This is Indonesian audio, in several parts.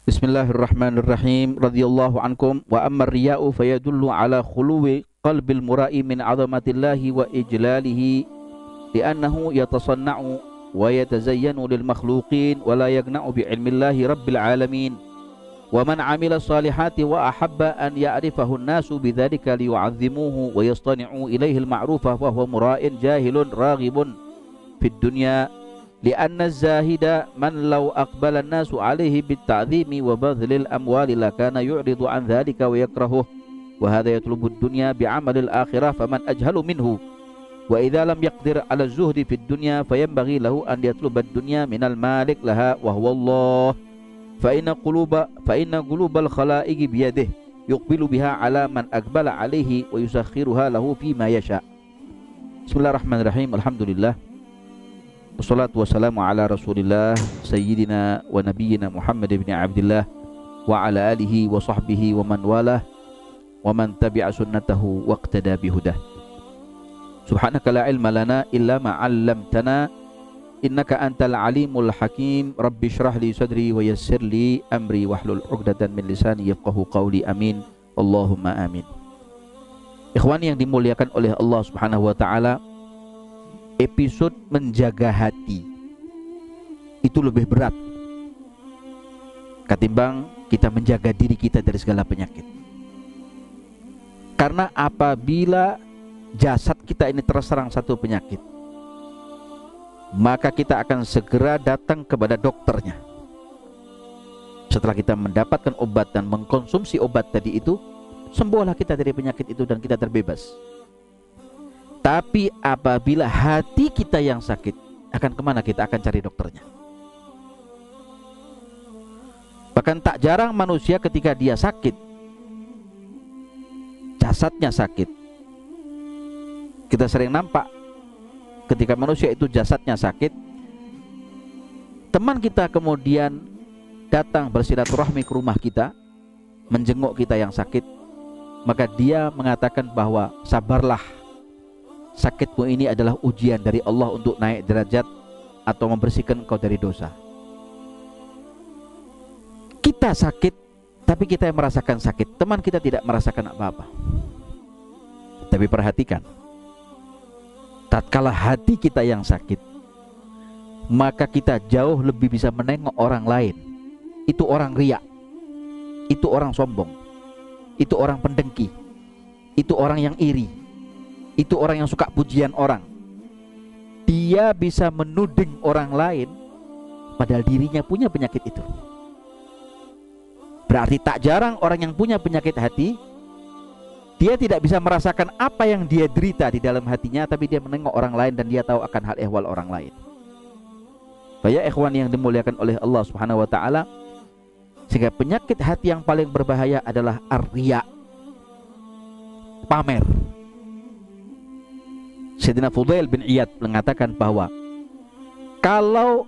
Bismillahirrahmanirrahim. Radhiyallahu ankum wa amma riya'u fayadullu ala khuluwi qalbil mura'i min 'azamatillahi wa ijlalihi li'annahu yatasanna'u wa yatazayyanu lil makhluqin wa la yagna'u bi 'ilmillahi rabbil alamin wa man 'amila salihati wa ahabba an ya'rifahu an-nasu bidzalika liyu'azzimuhu wa yastani'u ilayhi al-ma'rufa fa huwa mura'in jahilun raghibun fid dunya li'anna az-zahida man law aqbala an-nasu 'alaihi bit-ta'dhimi wa badhlil amwali lakana yu'ridu 'an dhalika wa yakrahuh wa hadha yatlubu ad-dunya bi'amalil akhirah faman ajhalu minhu wa idza lam yaqdir 'ala az-zuhdi fid dunya fayanbaghi lahu an yatluba ad-dunya minal malik laha wa huwa Allah fa inna qulubal khalaiqi biyadihi yuqbilu biha 'ala man aqbala 'alaihi wa yusakhiruha lahu fima yasha. Bismillahirrahmanirrahim. Alhamdulillah. Wassalatu wassalamu ala rasulillah Sayyidina wa nabiyyina Muhammad ibn Abdillah wa ala alihi wa sahbihi wa man walah wa man tabi'a sunnatahu wa iqtada bihudah. Subhanaka la ilma lana illa ma 'allamtana innaka antal alimul hakim. Rabbi shrah li sadri wa yassir li amri wahlul 'uqdatam min lisani yafqahu qawli. Amin. Allahumma amin. Ikhwan yang dimuliakan oleh Allah Subhanahu wa taala, episode menjaga hati itu lebih berat ketimbang kita menjaga diri kita dari segala penyakit. Karena apabila jasad kita ini terserang satu penyakit, maka kita akan segera datang kepada dokternya. Setelah kita mendapatkan obat dan mengkonsumsi obat tadi itu, sembuhlah kita dari penyakit itu dan kita terbebas. Tapi apabila hati kita yang sakit, akan kemana kita akan cari dokternya? Bahkan tak jarang manusia ketika dia sakit, jasadnya sakit. Kita sering nampak ketika manusia itu jasadnya sakit, teman kita kemudian datang bersilaturahmi ke rumah kita, menjenguk kita yang sakit, maka dia mengatakan bahwa sabarlah, sakitmu ini adalah ujian dari Allah untuk naik derajat atau membersihkan engkau dari dosa. Kita sakit, tapi kita yang merasakan sakit. Teman kita tidak merasakan apa-apa. Tapi perhatikan, tatkala hati kita yang sakit, maka kita jauh lebih bisa menengok orang lain. Itu orang riya, itu orang sombong, itu orang pendengki, itu orang yang iri, itu orang yang suka pujian orang. Dia bisa menuding orang lain padahal dirinya punya penyakit itu. Berarti tak jarang orang yang punya penyakit hati, dia tidak bisa merasakan apa yang dia derita di dalam hatinya, tapi dia menengok orang lain dan dia tahu akan hal ehwal orang lain. Banyak ikhwan yang dimuliakan oleh Allah Subhanahu wa taala, sehingga penyakit hati yang paling berbahaya adalah ar-riya, pamer. Sayyidina Fudail bin Iyad mengatakan bahwa kalau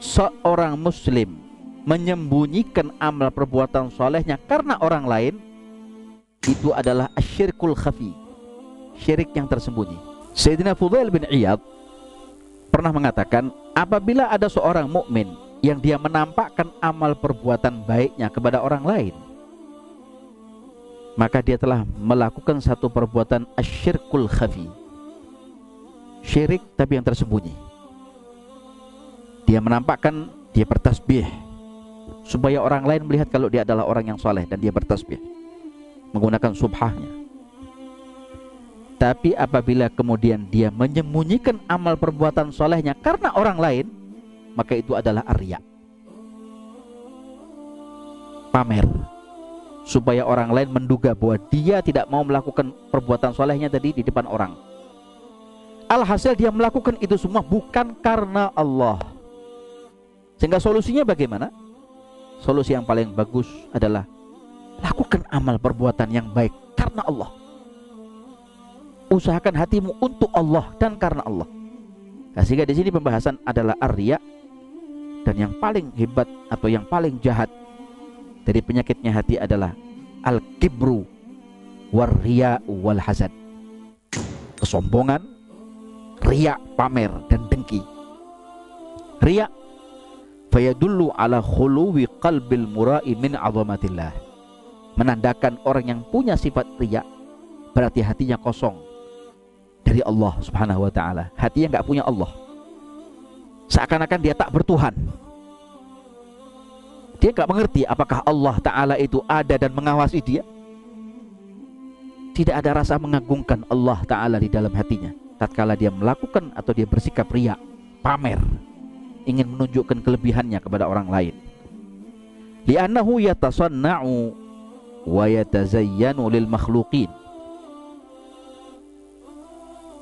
seorang muslim menyembunyikan amal perbuatan solehnya karena orang lain, itu adalah asyirkul khafi, syirik yang tersembunyi. Sayyidina Fudail bin Iyad pernah mengatakan, apabila ada seorang mukmin yang dia menampakkan amal perbuatan baiknya kepada orang lain, maka dia telah melakukan satu perbuatan asyirkul khafi, syirik tapi yang tersembunyi. Dia menampakkan, dia bertasbih supaya orang lain melihat kalau dia adalah orang yang soleh dan dia bertasbih menggunakan subhahnya. Tapi apabila kemudian dia menyembunyikan amal perbuatan solehnya karena orang lain, maka itu adalah ar-riya, pamer, supaya orang lain menduga bahwa dia tidak mau melakukan perbuatan solehnya tadi di depan orang. Alhasil dia melakukan itu semua bukan karena Allah. Sehingga solusinya bagaimana? Solusi yang paling bagus adalah lakukan amal perbuatan yang baik karena Allah. Usahakan hatimu untuk Allah dan karena Allah. Nah, sehingga di sini pembahasan adalah ar-riya, dan yang paling hebat atau yang paling jahat dari penyakitnya hati adalah al-kibru war-riya wal hasad. Kesombongan, riya, pamer dan dengki. Riya, fayadullu ala khuluwi qalbil mura'i min 'azamatillah. Menandakan orang yang punya sifat riya berarti hatinya kosong dari Allah Subhanahu wa taala. Hatinya nggak punya Allah. Seakan-akan dia tak bertuhan. Dia nggak mengerti apakah Allah taala itu ada dan mengawasi dia. Tidak ada rasa mengagungkan Allah taala di dalam hatinya tatkala dia melakukan atau dia bersikap riya, pamer, ingin menunjukkan kelebihannya kepada orang lain. Li'annahu yatasanna'u wa yatazayyanu lil makhluqin.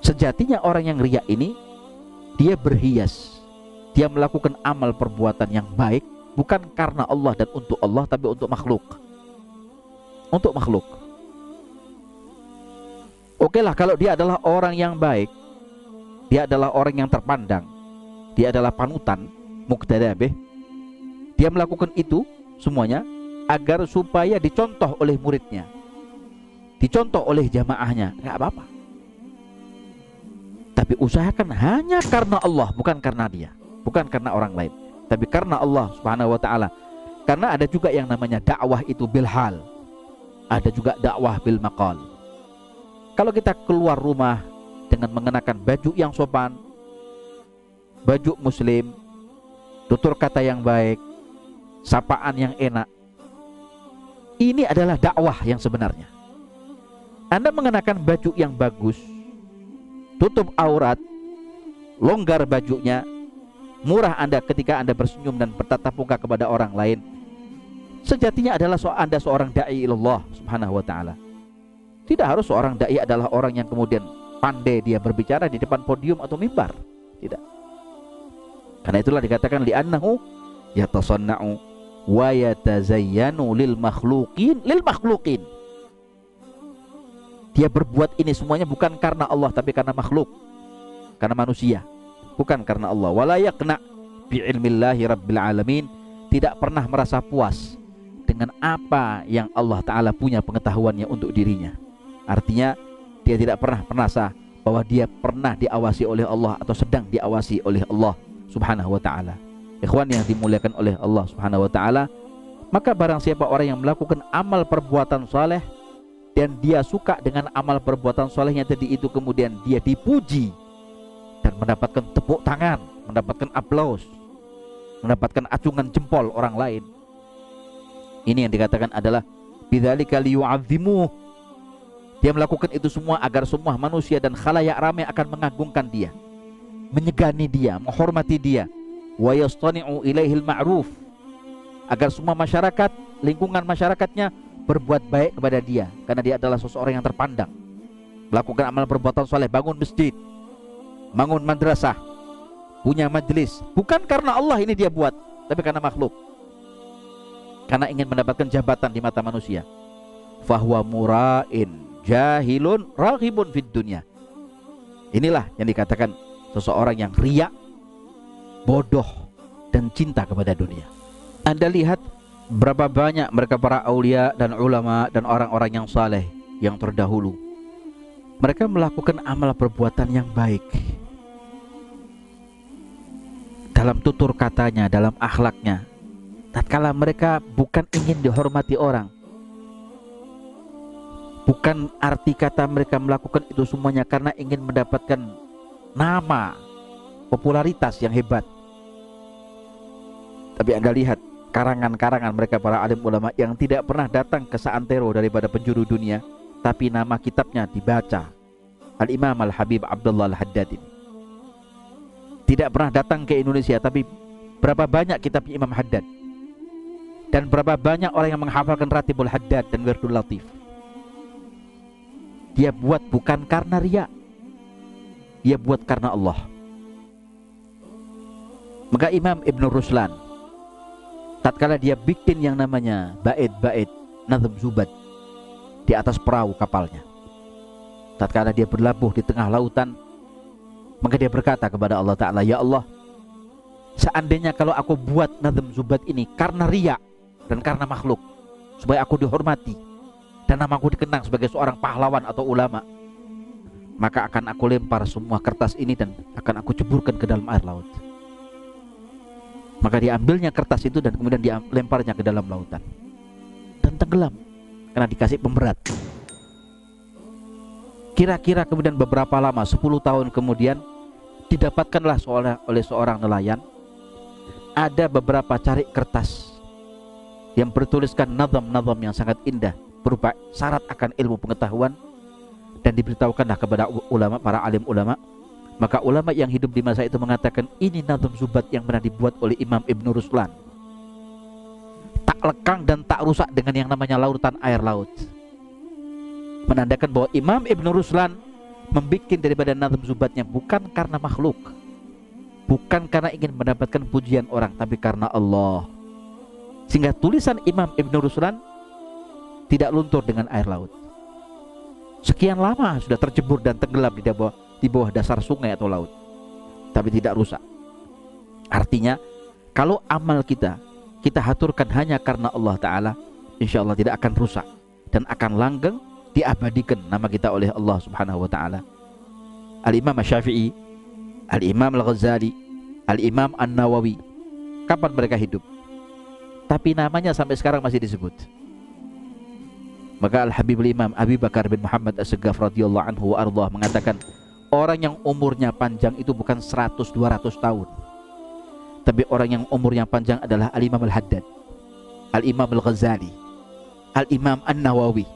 Sejatinya orang yang riya ini dia berhias, dia melakukan amal perbuatan yang baik bukan karena Allah dan untuk Allah, tapi untuk makhluk. Untuk makhluk. Oke lah, kalau dia adalah orang yang baik, dia adalah orang yang terpandang, dia adalah panutan, muqtada bih, dia melakukan itu semuanya agar supaya dicontoh oleh muridnya, dicontoh oleh jamaahnya, nggak apa-apa. Tapi usahakan hanya karena Allah, bukan karena dia, bukan karena orang lain, tapi karena Allah Subhanahu wa taala. Karena ada juga yang namanya dakwah itu bil hal, ada juga dakwah bil maqal. Kalau kita keluar rumah dengan mengenakan baju yang sopan, baju muslim, tutur kata yang baik, sapaan yang enak, ini adalah dakwah yang sebenarnya. Anda mengenakan baju yang bagus, tutup aurat, longgar bajunya, murah Anda ketika Anda bersenyum dan bertatap muka kepada orang lain, sejatinya adalah Anda seorang da'i ilallah Subhanahu wa ta'ala. Tidak harus seorang da'i adalah orang yang kemudian pandai dia berbicara di depan podium atau mimbar. Tidak. Karena itulah dikatakan li'annahu yatasanna'u wa yatazayyanu lil makhluqin. Dia berbuat ini semuanya bukan karena Allah, tapi karena makhluk, karena manusia, bukan karena Allah. Wala yaqna bi ilmillahi rabbil alamin. Tidak pernah merasa puas dengan apa yang Allah Ta'ala punya pengetahuannya untuk dirinya. Artinya dia tidak pernah merasa bahwa dia pernah diawasi oleh Allah atau sedang diawasi oleh Allah Subhanahu wa ta'ala. Ikhwan yang dimuliakan oleh Allah Subhanahu wa ta'ala, maka barang siapa orang yang melakukan amal perbuatan saleh dan dia suka dengan amal perbuatan salehnya tadi itu, kemudian dia dipuji dan mendapatkan tepuk tangan, mendapatkan aplaus, mendapatkan acungan jempol orang lain, ini yang dikatakan adalah bidzalika liyu'azzimuh. Dia melakukan itu semua agar semua manusia dan khalayak ramai akan mengagungkan dia, menyegani dia, menghormati dia. Wa yastani'u ilaihil ma'ruf, agar semua masyarakat, lingkungan masyarakatnya berbuat baik kepada dia, karena dia adalah seseorang yang terpandang, melakukan amal perbuatan soleh, bangun masjid, bangun madrasah, punya majelis, bukan karena Allah ini dia buat, tapi karena makhluk, karena ingin mendapatkan jabatan di mata manusia. Fahuwa mura'in jahilun raghibun fid dunya. Inilah yang dikatakan seseorang yang riya, bodoh, dan cinta kepada dunia. Anda lihat berapa banyak mereka para aulia dan ulama dan orang-orang yang saleh yang terdahulu, mereka melakukan amal perbuatan yang baik dalam tutur katanya, dalam akhlaknya, tatkala mereka bukan ingin dihormati orang. Bukan arti kata mereka melakukan itu semuanya karena ingin mendapatkan nama, popularitas yang hebat. Tapi Anda lihat karangan-karangan mereka para alim ulama yang tidak pernah datang ke seantero daripada penjuru dunia, tapi nama kitabnya dibaca. Al-Imam Al-Habib Abdullah Al-Haddad ini tidak pernah datang ke Indonesia, tapi berapa banyak kitab Imam Haddad, dan berapa banyak orang yang menghafalkan Ratibul Haddad dan Wirdul Latif. Dia buat bukan karena riya, dia buat karena Allah. Maka Imam Ibn Ruslan tatkala dia bikin yang namanya bait-bait nazm zubad di atas perahu kapalnya, tatkala dia berlabuh di tengah lautan, maka dia berkata kepada Allah Ta'ala, ya Allah, seandainya kalau aku buat nazm zubad ini karena riya dan karena makhluk, supaya aku dihormati dan namaku dikenang sebagai seorang pahlawan atau ulama, maka akan aku lempar semua kertas ini dan akan aku ceburkan ke dalam air laut. Maka diambilnya kertas itu dan kemudian dilemparnya ke dalam lautan dan tenggelam karena dikasih pemberat. Kira-kira kemudian beberapa lama, 10 tahun kemudian, didapatkanlah oleh seorang nelayan ada beberapa carik kertas yang bertuliskan nazam-nazam yang sangat indah berupa syarat akan ilmu pengetahuan, dan diberitahukanlah kepada ulama, para alim ulama. Maka ulama yang hidup di masa itu mengatakan ini nazam Zubat yang pernah dibuat oleh Imam Ibn Ruslan, tak lekang dan tak rusak dengan yang namanya lautan air laut, menandakan bahwa Imam Ibn Ruslan membuat daripada nazam Zubatnya bukan karena makhluk, bukan karena ingin mendapatkan pujian orang, tapi karena Allah. Sehingga tulisan Imam Ibn Ruslan tidak luntur dengan air laut. Sekian lama sudah tercebur dan tenggelam di bawah dasar sungai atau laut, tapi tidak rusak. Artinya kalau amal kita haturkan hanya karena Allah Ta'ala, insya Allah tidak akan rusak dan akan langgeng, diabadikan nama kita oleh Allah Subhanahu wa Ta'ala. Al-Imam Syafi'i, Al-Imam Al-Ghazali, Al-Imam An-Nawawi, kapan mereka hidup? Tapi namanya sampai sekarang masih disebut. Maka Al-Habibul Imam Abi Bakar bin Muhammad As-Segaf radhiyallahu anhu wa ardhah mengatakan, orang yang umurnya panjang itu bukan 100-200 tahun, tapi orang yang umurnya panjang adalah Al-Imam Al-Haddad, Al-Imam Al-Ghazali, Al-Imam An-Nawawi,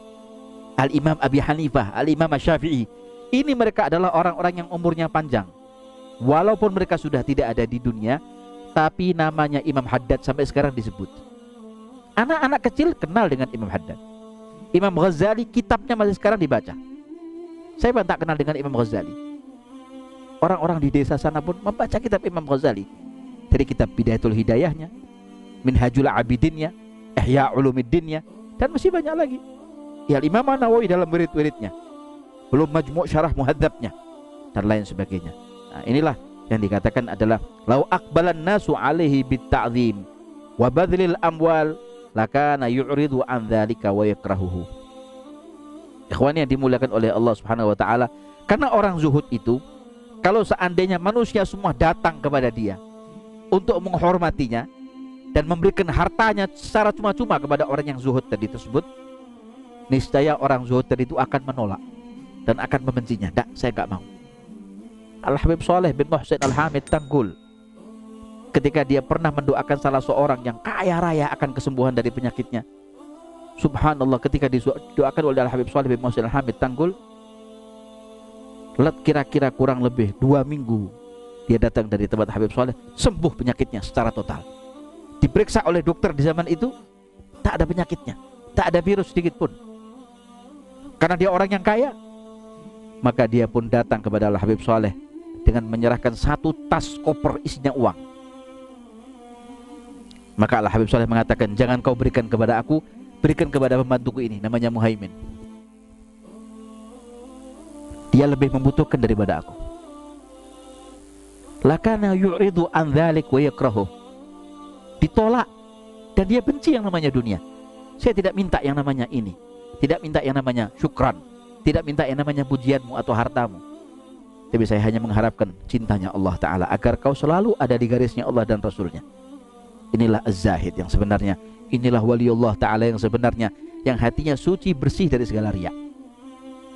Al-Imam Abi Hanifah, Al-Imam Syafi'i. Ini mereka adalah orang-orang yang umurnya panjang. Walaupun mereka sudah tidak ada di dunia, tapi namanya Imam Haddad sampai sekarang disebut. Anak-anak kecil kenal dengan Imam Haddad. Imam Ghazali kitabnya masih sekarang dibaca. Saya tak kenal dengan Imam Ghazali. Orang-orang di desa sana pun membaca kitab Imam Ghazali, dari kitab Bidayatul Hidayahnya, Minhajul Abidinnya, Ihya Ulumuddinnya, dan masih banyak lagi. Ya, Imam An-Nawawi dalam wirid-wiridnya, belum Majmu' Syarah Muhadzabnya, dan lain sebagainya. Nah, inilah yang dikatakan adalah lau aqbalan nasu alaihi bitta'zim wa badlil amwal lakana yu'ridu an dzalika wa yakrahuhu. Ikhwan yang dimuliakan oleh Allah Subhanahu wa Ta'ala, karena orang zuhud itu, kalau seandainya manusia semua datang kepada dia untuk menghormatinya dan memberikan hartanya secara cuma-cuma kepada orang yang zuhud tadi tersebut, niscaya orang zuhud tadi itu akan menolak dan akan membencinya. Tak, saya gak mau. Al-Habib Saleh bin Muhsin Al-Hamid Tanggul, ketika dia pernah mendoakan salah seorang yang kaya raya akan kesembuhan dari penyakitnya, subhanallah, ketika didoakan oleh Al-Habib Saleh bin Muhsin Al-Hamid Tanggul, kira-kira kurang lebih 2 minggu dia datang dari tempat Habib Saleh, sembuh penyakitnya secara total. Diperiksa oleh dokter di zaman itu, tak ada penyakitnya, tak ada virus sedikit pun. Karena dia orang yang kaya, maka dia pun datang kepada Al-Habib Saleh dengan menyerahkan 1 tas koper isinya uang. Maka Al-Habib Saleh mengatakan, jangan kau berikan kepada aku, berikan kepada pembantuku ini, namanya Muhaimin. Dia lebih membutuhkan daripada aku. Lakana yu'ridu an dzalik wa yakrahu. Ditolak dan dia benci yang namanya dunia. Saya tidak minta yang namanya ini, tidak minta yang namanya syukran, tidak minta yang namanya pujianmu atau hartamu, tapi saya hanya mengharapkan cintanya Allah Ta'ala, agar kau selalu ada di garisnya Allah dan Rasulnya. Inilah az-zahid yang sebenarnya, inilah waliullah Ta'ala yang sebenarnya, yang hatinya suci bersih dari segala riya.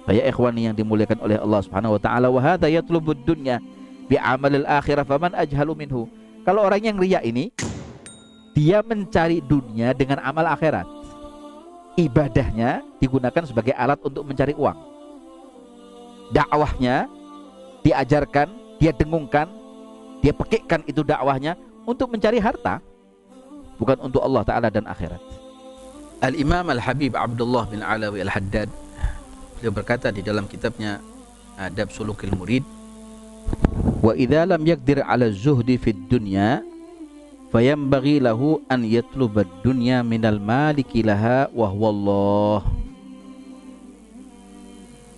Ya ikhwani yang dimuliakan oleh Allah Subhanahu wa Ta'ala, wa hadza yatlubud dunya bi amalil akhirah faman ajhalu minhu. Kalau orang yang riya ini, dia mencari dunia dengan amal akhirat. Ibadahnya digunakan sebagai alat untuk mencari uang. Dakwahnya diajarkan, dia dengungkan, dia pekikkan itu dakwahnya untuk mencari harta, bukan untuk Allah Ta'ala dan akhirat. Al-Imam Al-Habib Abdullah bin Alawi Al-Haddad, beliau berkata di dalam kitabnya Adab Sulukil Murid, wa idza lam yaqdir 'ala zuhdi fid dunya fayambaghi lahu an yatluba ad-dunya minal maliki laha wa huwa Allah.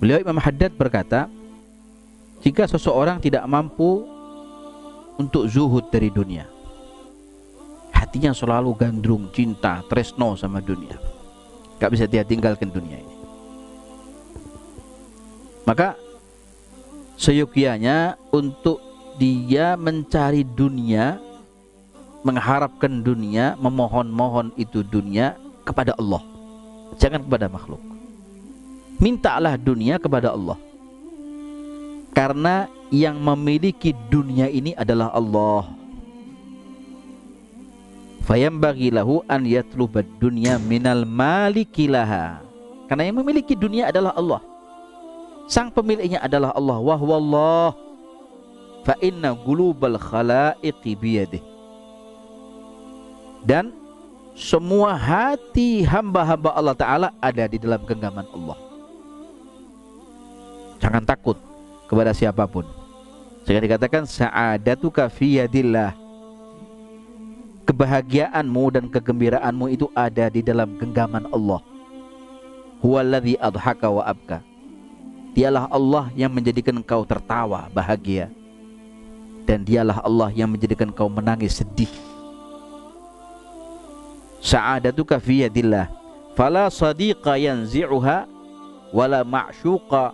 Beliau Imam Haddad berkata, jika seseorang tidak mampu untuk zuhud dari dunia, hatinya selalu gandrung, cinta, tresno sama dunia, gak bisa dia tinggalkan dunia ini, maka seyogianya untuk dia mencari dunia mengharapkan dunia, memohon-mohon itu dunia kepada Allah, jangan kepada makhluk. Mintalah dunia kepada Allah, karena yang memiliki dunia ini adalah Allah. Fayambaghi lahu an yatlubad dunya minal maliki laha, karena yang memiliki dunia adalah Allah, sang pemiliknya adalah Allah. Wa huwallah fa inna qulubal khalaiqi biyadihi, dan semua hati hamba-hamba Allah Ta'ala ada di dalam genggaman Allah. Jangan takut kepada siapapun. Sehingga dikatakan sa'adatuka fi yadillah, kebahagiaanmu dan kegembiraanmu itu ada di dalam genggaman Allah. Huwallazi adhaka wa abka, dialah Allah yang menjadikan engkau tertawa bahagia, dan dialah Allah yang menjadikan engkau menangis sedih. Sa'adatuka fi yadillah fala sadiqa yanzi'uha wala ma'syuqa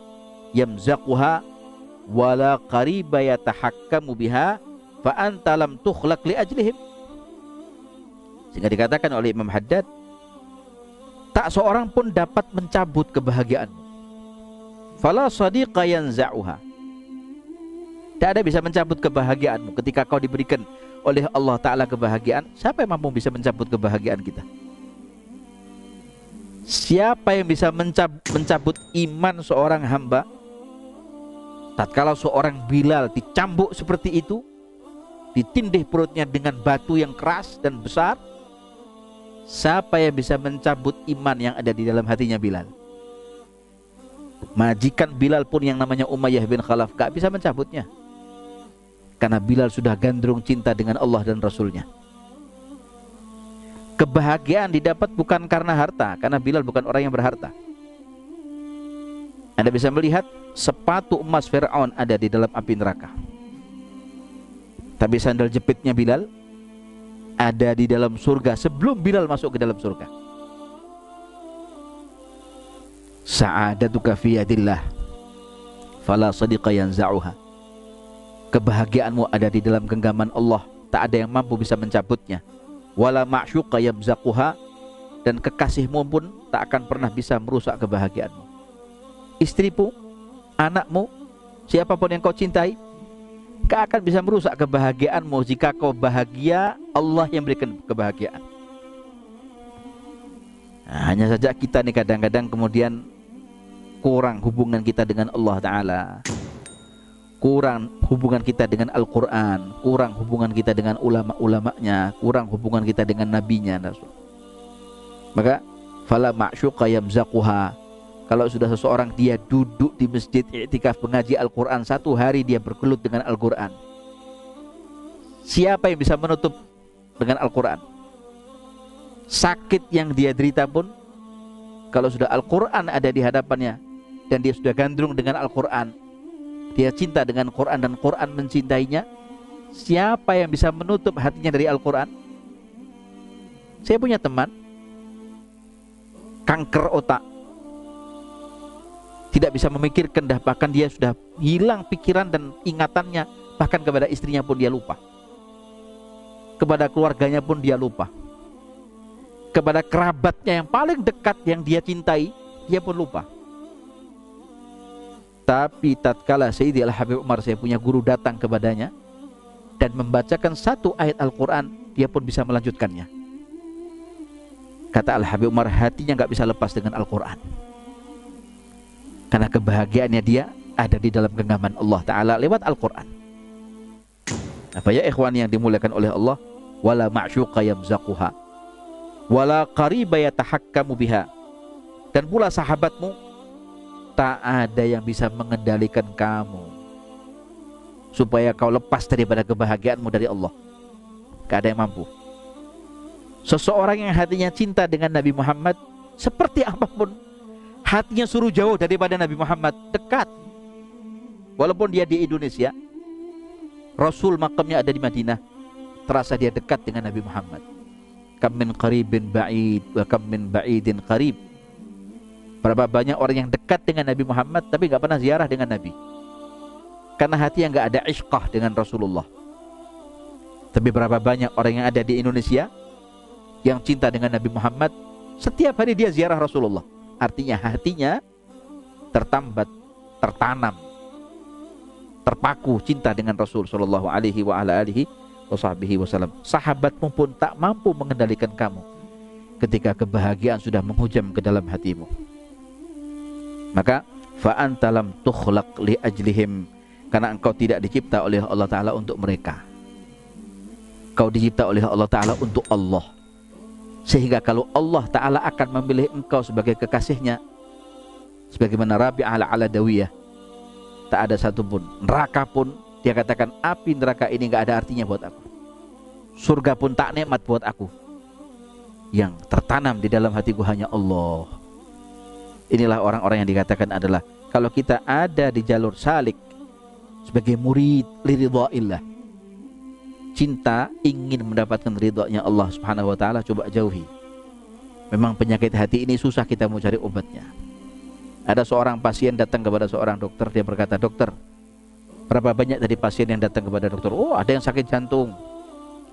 yamzaquha wala qariba yatahakkamu biha fa anta lam tukhlaq li ajlihim. Sehingga dikatakan oleh Imam Haddad, tak seorang pun dapat mencabut kebahagiaanmu. Fala sadiqa yanza'uha, tak ada bisa mencabut kebahagiaanmu. Ketika kau diberikan oleh Allah Ta'ala kebahagiaan, siapa yang mampu bisa mencabut kebahagiaan kita? Siapa yang bisa mencabut iman seorang hamba? Tatkala seorang Bilal dicambuk seperti itu, ditindih perutnya dengan batu yang keras dan besar, siapa yang bisa mencabut iman yang ada di dalam hatinya Bilal? Majikan Bilal pun yang namanya Umayyah bin Khalaf gak bisa mencabutnya, karena Bilal sudah gandrung cinta dengan Allah dan Rasulnya. Kebahagiaan didapat bukan karena harta, karena Bilal bukan orang yang berharta. Anda bisa melihat sepatu emas Fir'aun ada di dalam api neraka, tapi sandal jepitnya Bilal ada di dalam surga sebelum Bilal masuk ke dalam surga. Sa'adatuka fi yadillah fala sadiqa yanza'uha, kebahagiaanmu ada di dalam genggaman Allah, tak ada yang mampu bisa mencabutnya. Wala ma'syuqa yabzaquha, dan kekasihmu pun tak akan pernah bisa merusak kebahagiaanmu. Istrimu, anakmu, siapapun yang kau cintai, gak akan bisa merusak kebahagiaanmu. Jika kau bahagia, Allah yang berikan kebahagiaan. Nah, hanya saja kita nih kadang-kadang kemudian kurang hubungan kita dengan Allah Ta'ala, kurang hubungan kita dengan Al-Quran, kurang hubungan kita dengan ulama-ulamanya, kurang hubungan kita dengan nabinya. Maka fala ma'syuqa yamzaquha, kalau sudah seseorang dia duduk di masjid i'tikaf mengaji Al-Quran, satu hari dia bergelut dengan Al-Quran, siapa yang bisa menutup dengan Al-Quran? Sakit yang dia derita pun, kalau sudah Al-Quran ada di hadapannya dan dia sudah gandrung dengan Al-Quran, dia cinta dengan Quran dan Quran mencintainya, siapa yang bisa menutup hatinya dari Al-Quran? Saya punya teman kanker otak, tidak bisa memikirkan, bahkan dia sudah hilang pikiran dan ingatannya, bahkan kepada istrinya pun dia lupa, kepada keluarganya pun dia lupa, kepada kerabatnya yang paling dekat yang dia cintai dia pun lupa. Tapi tatkala Sayyidi Al-Habib Umar, saya punya guru, datang kepadanya dan membacakan satu ayat Al-Quran, dia pun bisa melanjutkannya. Kata Al-Habib Umar, hatinya gak bisa lepas dengan Al-Quran, karena kebahagiaannya dia ada di dalam genggaman Allah Ta'ala lewat Al-Quran. Apa ya ikhwan yang dimuliakan oleh Allah? Wala ma'syuqa yamzaquha wala qariba yatahakkamu biha, dan pula sahabatmu tak ada yang bisa mengendalikan kamu supaya kau lepas daripada kebahagiaanmu dari Allah. Gak ada yang mampu. Seseorang yang hatinya cinta dengan Nabi Muhammad, seperti apapun hatinya suruh jauh daripada Nabi Muhammad, dekat. Walaupun dia di Indonesia, Rasul makamnya ada di Madinah, terasa dia dekat dengan Nabi Muhammad. Kam min qaribin ba'id wa kam min ba'idin qarib. Berapa banyak orang yang dekat dengan Nabi Muhammad tapi gak pernah ziarah dengan Nabi, karena hati yang gak ada ishqah dengan Rasulullah. Tapi berapa banyak orang yang ada di Indonesia yang cinta dengan Nabi Muhammad, setiap hari dia ziarah Rasulullah. Artinya hatinya tertambat, tertanam, terpaku cinta dengan Rasul sallallahu alaihi wa ala alihi wasallam. Sahabatmu pun tak mampu mengendalikan kamu ketika kebahagiaan sudah menghujam ke dalam hatimu. Maka fa anta lam tukhlaq li ajlihim, karena engkau tidak dicipta oleh Allah Ta'ala untuk mereka. Kau dicipta oleh Allah Ta'ala untuk Allah. Sehingga kalau Allah Ta'ala akan memilih engkau sebagai kekasihnya, sebagaimana Rabi'ah al-Adawiyah, tak ada satupun neraka pun, dia katakan api neraka ini gak ada artinya buat aku, surga pun tak nikmat buat aku. Yang tertanam di dalam hatiku hanya Allah. Inilah orang-orang yang dikatakan adalah, kalau kita ada di jalur salik sebagai murid liridha'illah, cinta ingin mendapatkan ridhonya Allah Subhanahu wa Ta'ala, coba jauhi. Memang penyakit hati ini susah kita mau cari obatnya. Ada seorang pasien datang kepada seorang dokter, dia berkata, dokter, berapa banyak dari pasien yang datang kepada dokter? Oh, ada yang sakit jantung,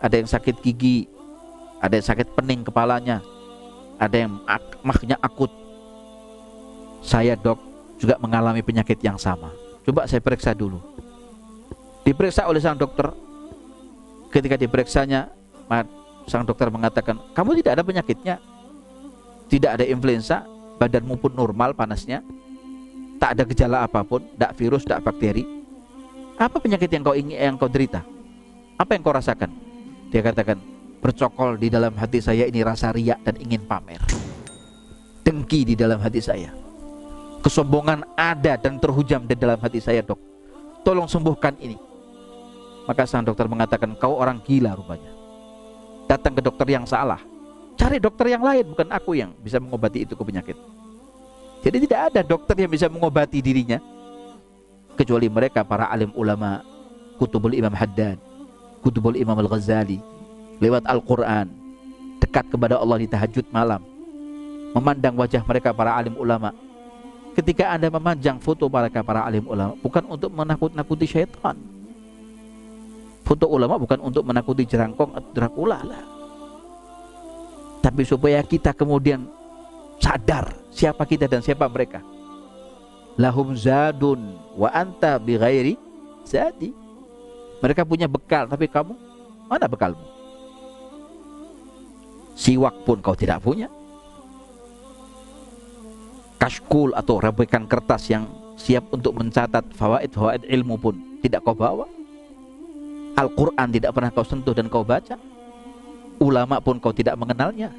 ada yang sakit gigi, ada yang sakit pening kepalanya, ada yang mahnya akut. Saya dok juga mengalami penyakit yang sama, coba saya periksa dulu. Diperiksa oleh sang dokter. Ketika diperiksanya, sang dokter mengatakan, kamu tidak ada penyakitnya, tidak ada influenza, badanmu pun normal panasnya, tak ada gejala apapun, tak virus, tak bakteri. Apa penyakit yang kau derita? Apa yang kau rasakan? Dia katakan, bercokol di dalam hati saya ini rasa riak dan ingin pamer, dengki di dalam hati saya, kesombongan ada dan terhujam di dalam hati saya, dok, tolong sembuhkan ini. Maka sang dokter mengatakan, kau orang gila rupanya, datang ke dokter yang salah, cari dokter yang lain, bukan aku yang bisa mengobati itu penyakit. Jadi tidak ada dokter yang bisa mengobati dirinya kecuali mereka para alim ulama, kutubul Imam Haddad, kutubul Imam Al-Ghazali, lewat Al-Quran, dekat kepada Allah di tahajud malam, memandang wajah mereka para alim ulama. Ketika Anda memandang foto mereka para alim ulama, bukan untuk menakut-nakuti syaitan. Foto ulama bukan untuk menakuti jerangkong atau Dracula lah, tapi supaya kita kemudian sadar siapa kita dan siapa mereka. Lahum zadun wa anta bighairi zadi. Mereka punya bekal, tapi kamu, mana bekalmu? Siwak pun kau tidak punya. Kashkul atau rebekan kertas yang siap untuk mencatat fawaid ilmu pun tidak kau bawa. Al-Quran tidak pernah kau sentuh dan kau baca. Ulama pun kau tidak mengenalnya.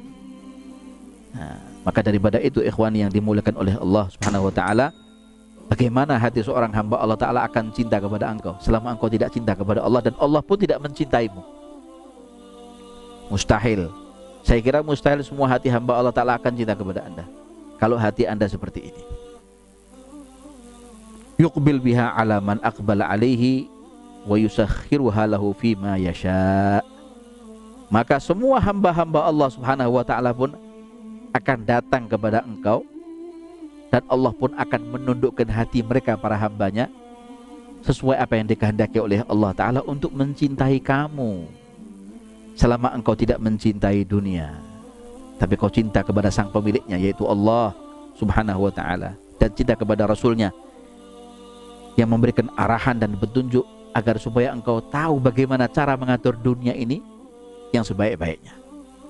Nah, maka daripada itu ikhwani yang dimuliakan oleh Allah Subhanahu wa Ta'ala, bagaimana hati seorang hamba Allah Ta'ala akan cinta kepada engkau selama engkau tidak cinta kepada Allah, dan Allah pun tidak mencintaimu? Mustahil. Saya kira mustahil semua hati hamba Allah Ta'ala akan cinta kepada Anda kalau hati Anda seperti ini. Yuqbil biha ala man aqbala alaihi wa yusakhiruha lahu fima yasha. Maka semua hamba-hamba Allah Subhanahu wa Ta'ala pun akan datang kepada engkau, dan Allah pun akan menundukkan hati mereka para hambanya sesuai apa yang dikehendaki oleh Allah Ta'ala untuk mencintai kamu. Selama engkau tidak mencintai dunia, tapi kau cinta kepada sang pemiliknya, yaitu Allah Subhanahu wa Ta'ala, dan cinta kepada Rasulnya yang memberikan arahan dan petunjuk agar supaya engkau tahu bagaimana cara mengatur dunia ini yang sebaik-baiknya.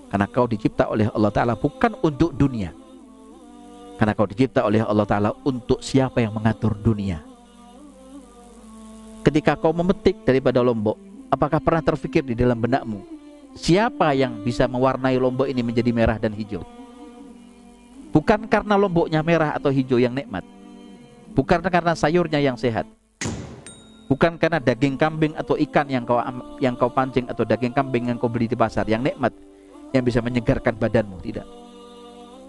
Karena kau dicipta oleh Allah Ta'ala bukan untuk dunia, karena kau dicipta oleh Allah Ta'ala untuk siapa yang mengatur dunia. Ketika kau memetik daripada lombok, apakah pernah terfikir di dalam benakmu siapa yang bisa mewarnai lombok ini menjadi merah dan hijau? Bukan karena lomboknya merah atau hijau yang nikmat, bukan karena sayurnya yang sehat, bukan karena daging kambing atau ikan yang kau pancing atau daging kambing yang kau beli di pasar yang nikmat, yang bisa menyegarkan badanmu, tidak.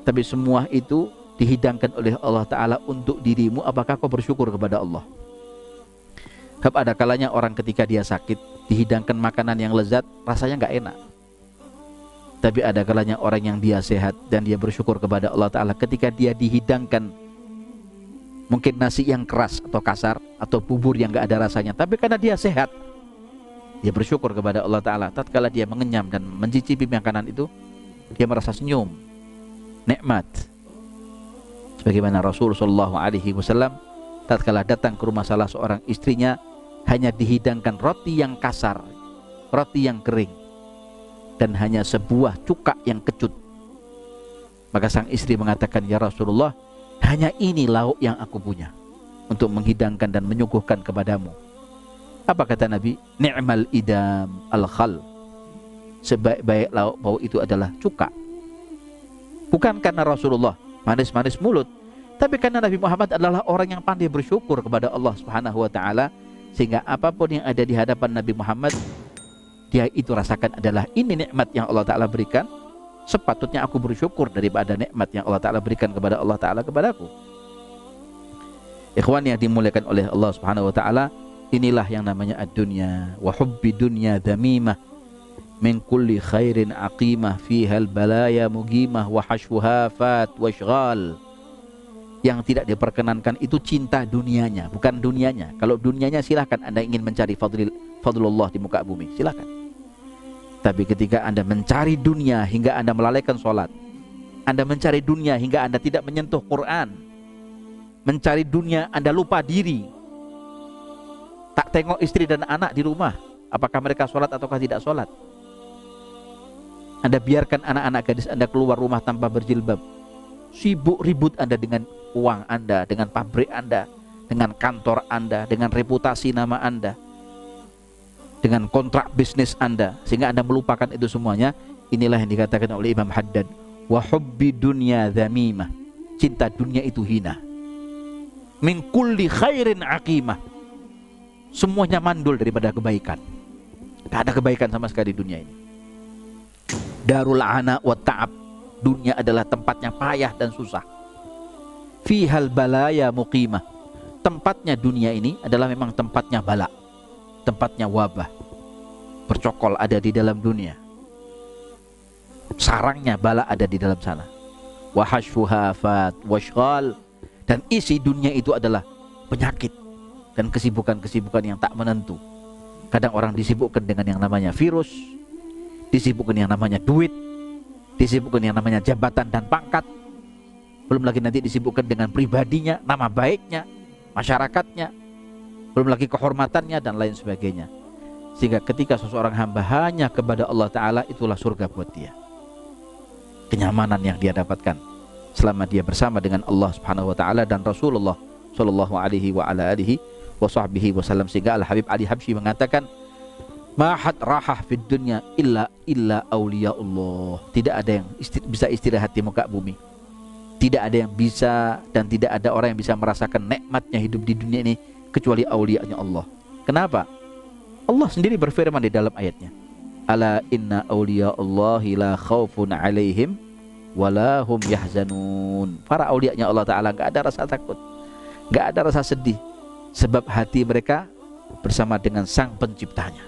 Tapi semua itu dihidangkan oleh Allah Ta'ala untuk dirimu. Apakah kau bersyukur kepada Allah? Sebab ada kalanya orang ketika dia sakit dihidangkan makanan yang lezat, rasanya nggak enak. Tapi ada kalanya orang yang dia sehat dan dia bersyukur kepada Allah Ta'ala ketika dia dihidangkan mungkin nasi yang keras atau kasar atau bubur yang nggak ada rasanya, tapi karena dia sehat, Dia bersyukur kepada Allah Ta'ala. Tatkala dia mengenyam dan mencicipi makanan itu, dia merasa senyum, nikmat. Sebagaimana Rasul Shallallahu Alaihi Wasallam tatkala datang ke rumah salah seorang istrinya, hanya dihidangkan roti yang kasar, roti yang kering, dan hanya sebuah cuka yang kecut. Maka sang istri mengatakan, ya Rasulullah, hanya ini lauk yang aku punya untuk menghidangkan dan menyuguhkan kepadamu. Apa kata Nabi? Ni'mal idam al-khal. Sebaik-baik lauk pauk itu adalah cuka. Bukan karena Rasulullah manis-manis mulut, tapi karena Nabi Muhammad adalah orang yang pandai bersyukur kepada Allah Subhanahu wa taala, sehingga apapun yang ada di hadapan Nabi Muhammad, dia itu rasakan adalah ini nikmat yang Allah Ta'ala berikan. Sepatutnya aku bersyukur daripada nikmat yang Allah Ta'ala berikan kepada Allah Ta'ala kepadaku. Ikhwan yang dimuliakan oleh Allah Subhanahu wa taala, inilah yang namanya ad-dunya. Wa hubbi dunya dhamimah min kulli khairin aqimah fihal balaya mugimah wa hashwuha fat wa syghal. Yang tidak diperkenankan itu cinta dunianya, bukan dunianya. Kalau dunianya silahkan Anda ingin mencari fadlullah di muka bumi, silahkan. Tapi ketika Anda mencari dunia hingga Anda melalaikan sholat, Anda mencari dunia hingga Anda tidak menyentuh Quran, mencari dunia Anda lupa diri, tak tengok istri dan anak di rumah, apakah mereka sholat ataukah tidak sholat. Anda biarkan anak-anak gadis Anda keluar rumah tanpa berjilbab, sibuk ribut Anda dengan uang Anda, dengan pabrik Anda, dengan kantor Anda, dengan reputasi nama Anda, dengan kontrak bisnis Anda, sehingga Anda melupakan itu semuanya. Inilah yang dikatakan oleh Imam Haddad, wa hubbi dunya dhamimah. Cinta dunia itu hina. Min kulli khairin aqimah. Semuanya mandul daripada kebaikan. Tidak ada kebaikan sama sekali di dunia ini. Darul ana wa ta'ab. Dunia adalah tempatnya payah dan susah. Fihal balaya muqimah. Tempatnya dunia ini adalah memang tempatnya bala, tempatnya wabah, bercokol ada di dalam dunia, sarangnya bala ada di dalam sana. Wahashfuha fat washghal. Dan isi dunia itu adalah penyakit dan kesibukan-kesibukan yang tak menentu. Kadang orang disibukkan dengan yang namanya virus, disibukkan yang namanya duit, disibukkan yang namanya jabatan dan pangkat. Belum lagi nanti disibukkan dengan pribadinya, nama baiknya, masyarakatnya, belum lagi kehormatannya dan lain sebagainya. Sehingga ketika seseorang hamba hanya kepada Allah Ta'ala, itulah surga buat dia. Kenyamanan yang dia dapatkan selama dia bersama dengan Allah Subhanahu wa Ta'ala dan Rasulullah Sallallahu Alaihi wa ala alihi wa sahbihi wasallam. Sehingga Al-Habib Ali Habsyi mengatakan, Mahat rahah fid dunya illa awliyaullah. Tidak ada yang bisa istirahat di muka bumi. Tidak ada yang bisa dan tidak ada orang yang bisa merasakan nikmatnya hidup di dunia ini kecuali aulianya Allah. Kenapa? Allah sendiri berfirman di dalam ayatnya, Ala inna awliyaullahi la khawfun alaihim wala hum yahzanun. Para aulianya Allah Ta'ala gak ada rasa takut, gak ada rasa sedih, sebab hati mereka bersama dengan sang penciptanya.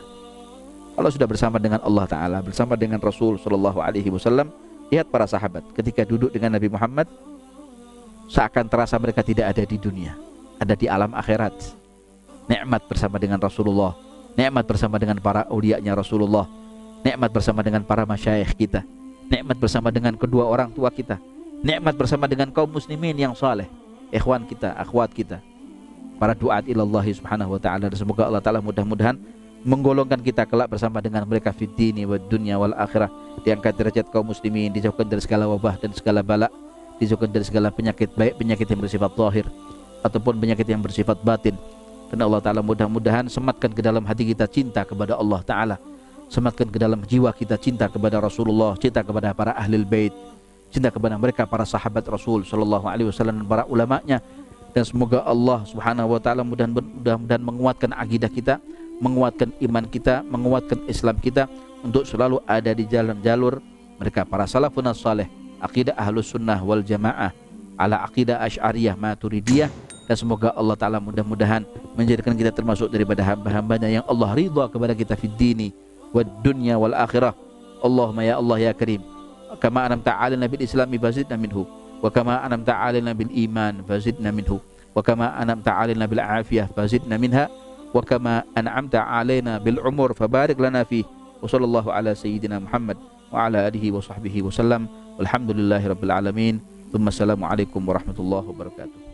Kalau sudah bersama dengan Allah Ta'ala, bersama dengan Rasul Sallallahu Alaihi Wasallam, lihat para sahabat ketika duduk dengan Nabi Muhammad, seakan terasa mereka tidak ada di dunia, ada di alam akhirat. Nikmat bersama dengan Rasulullah, nikmat bersama dengan para aulianya Rasulullah, nikmat bersama dengan para masyayikh kita, nikmat bersama dengan kedua orang tua kita, nikmat bersama dengan kaum muslimin yang saleh, ikhwan kita, akhwat kita, para duat ilallah subhanahu wa ta'ala. Dan semoga Allah Ta'ala mudah-mudahan menggolongkan kita kelak bersama dengan mereka fid dini wad dunya wal akhirah, diangkat derajat kaum muslimin, dijauhkan dari segala wabah dan segala bala, dijauhkan dari segala penyakit, baik penyakit yang bersifat zahir ataupun penyakit yang bersifat batin. Dan Allah Ta'ala mudah-mudahan sematkan ke dalam hati kita cinta kepada Allah Ta'ala, sematkan ke dalam jiwa kita cinta kepada Rasulullah, cinta kepada para ahlul bait, cinta kepada mereka para sahabat Rasul Sallallahu Alaihi Wasallam dan para ulamanya. Dan semoga Allah Subhanahu wa Ta'ala mudah-mudahan menguatkan akidah kita, menguatkan iman kita, menguatkan Islam kita, untuk selalu ada di jalan jalur mereka para salafun saleh, akidah ahlus sunnah wal jamaah, ala akidah asy'ariyah maturidiyah. Dan semoga Allah Ta'ala mudah-mudahan menjadikan kita termasuk daripada hamba-hambanya yang Allah ridha kepada kita fid dini wad dunya wal akhirah. Allahumma ya Allah ya Karim, kama an'amta 'alaina bil islami fazidna minhu, wa kama an'amta 'alaina bil iman fazidna minhu, wa kama an'amta 'alaina bil afiyah fazidna minha, wa kama an'amta 'alaina bil umur fabarik lana fihi. Wa sallallahu ala sayyidina Muhammad wa ala alihi wa sahbihi wasallam. Walhamdulillahirabbil alamin. Assalamualaikum warahmatullahi wabarakatuh.